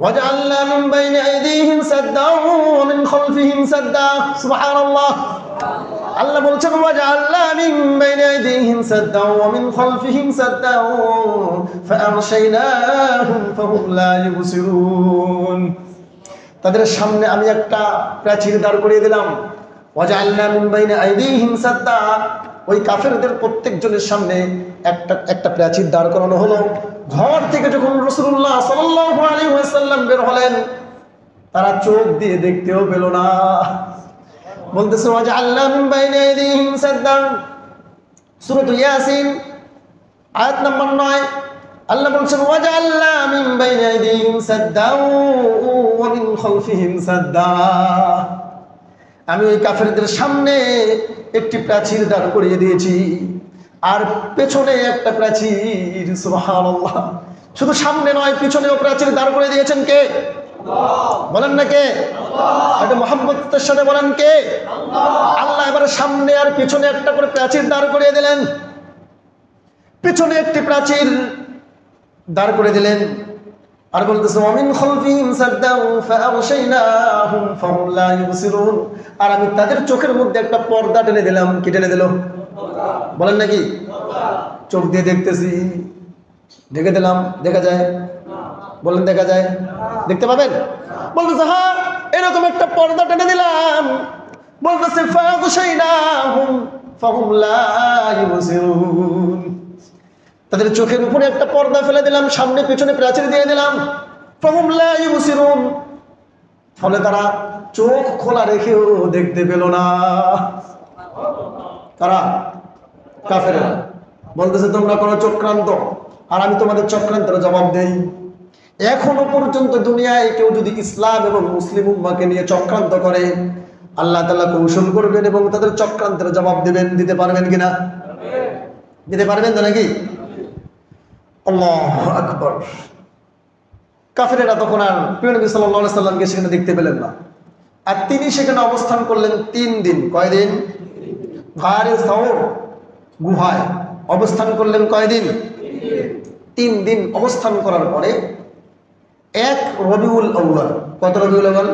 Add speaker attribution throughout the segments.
Speaker 1: وجعلنا من بين أيديهم سدا ومن خلفهم سدا سبحان الله আল্লাহ বলছেন ওয়াজআলনা মিন বাইনি আইদিহিম সাদ্দা ওয়া মিন খালফিহিম সাদ্দা ফাআগশাইনাহুম ফাহুম লা ইউবসিরুন। তাদের সামনে আমি একটা প্রাচীর দাঁড় করিয়ে দিলাম। ওয়াজআলনা মিন বাইনি আইদিহিম সাদ্দা, ওই কাফেরদের প্রত্যেকজনের সামনে একটা প্রাচীর দাঁড় করানো হলো। ঘর থেকে যখন রাসূলুল্লাহ সাল্লাল্লাহু আলাইহি ওয়াসাল্লাম বের হলেন, তারা চোখ দিয়ে দেখতেও পেল না। বলতেছে ওয়াজআলনা মিন বাইনি আইদিহিম সাদ্দা, সূরা ইয়াসিন আয়াত নম্বর 9। আল্লাহ বলছেন ওয়াজআলনা মিন বাইনি আইদিহিম সাদ্দা ওয়া মিন খালফিহিম সাদ্দা, আমি ওই কাফেরদের সামনে একটি প্রাচীর দাঁড় করিয়ে দিয়েছি আর পেছনে একটা প্রাচীর। সুবহানাল্লাহ, শুধু সামনে নয় পিছনেও প্রাচীর দাঁড় করে দিয়েছেন কে? বলেন না কে? এটা মুহাম্মদের সাথে বলেন কে? আল্লাহ এবারে সামনে আর পিছনে একটা করে প্রাচীর দাঁড় করিয়ে দিলেন। পিছনে একটি প্রাচীর দাঁড় করে দিলেন আর বলতেছে ওয়ামিন খালফিহিম সাদ্দা ফাআগশাইনাহুম ফাহুম লা ইউবসিরুন, আর আমি তাদের চোখের মধ্যে একটা পর্দা টেনে দিলাম। কি টেনে দিল? বলেন নাকি? চোখ দিয়ে দেখতেছি, ঢেকে দিলাম, দেখা যায়? বলেন দেখা যায়? দেখতে পাবেন? বলতেছে হ্যাঁ, এরকম একটা পর্দা টেনে দিলাম। বলতেছে ফাআগশাইনাহুম ফাহুম লা ইউবসিরুন, তাদের চোখের উপরে একটা পর্দা ফেলে দিলাম, সামনে পিছনে প্রাচীর দিয়ে দিলাম। ফাহুম লা ইউবসিরুন, ফলে তারা চোখ খোলা রেখেও দেখতে পেল না। তারা কাফেররা বলতেছে তোমরা কোনো চক্রান্ত, আর আমি তোমাদের চক্রান্তের জবাব দেই। এখনো পর্যন্ত দুনিয়ায় কেউ যদি ইসলাম এবং মুসলিম উম্মাহকে নিয়ে চক্রান্ত করে, আল্লাহ তাআলা কৌশল করবেন এবং তাদের চক্রান্তের জবাব দিবেন। দিতে পারবেন কিনা? দিতে পারবেন তো নাকি? আল্লাহু আকবার। কাফেরেরা তখন আর প্রিয় নবী সাল্লাল্লাহু আলাইহি সাল্লামকে সেখানে দেখতে পেলেন না, আর তিনি সেখানে অবস্থান করলেন 3 দিন। কয়দিন? গারে সাওর গুহায় অবস্থান করলেন। কয়দিন? 3 দিন অবস্থান করার পরে 1 রবিউল আউয়াল, কত রবিউল আউয়াল?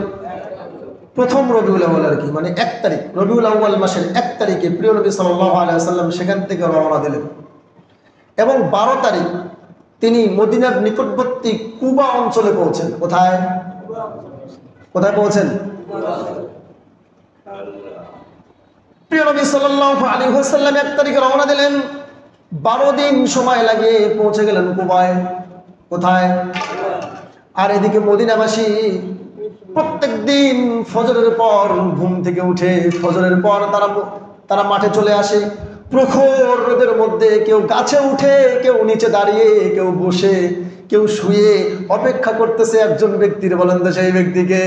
Speaker 1: প্রথম রবিউল আউয়াল আর কি, মানে 1 তারিখ, রবিউল আউয়াল মাসের 1 তারিখে প্রিয় নবী সাল্লাল্লাহু আলাইহি ওয়াসাল্লাম সেখান থেকে রওনা দিলেন এবং 12 তারিখ তিনি মদিনার নিকটবর্তী কুবা অঞ্চলে পৌঁছেন। কোথায়? কোথায় পৌঁছেন? প্রিয় নবী সাল্লাল্লাহু আলাইহি ওয়াসাল্লাম 1 তারিখে রওনা দিলেন, 12 দিন সময় লাগে পৌঁছে গেলেন কুবায়। কোথায়? আর এদিকে মদিনাবাসী প্রত্যেক দিন ফজরের পর ঘুম থেকে উঠে ফজরের পর তারা মাঠে চলে আসে। প্রখর রোদের মধ্যে কেউ গাছে উঠে, কেউ নিচে দাঁড়িয়ে, কেউ বসে, কেউ শুয়ে অপেক্ষা করতেছে একজন ব্যক্তির। বলেন তো সেই ব্যক্তিকে?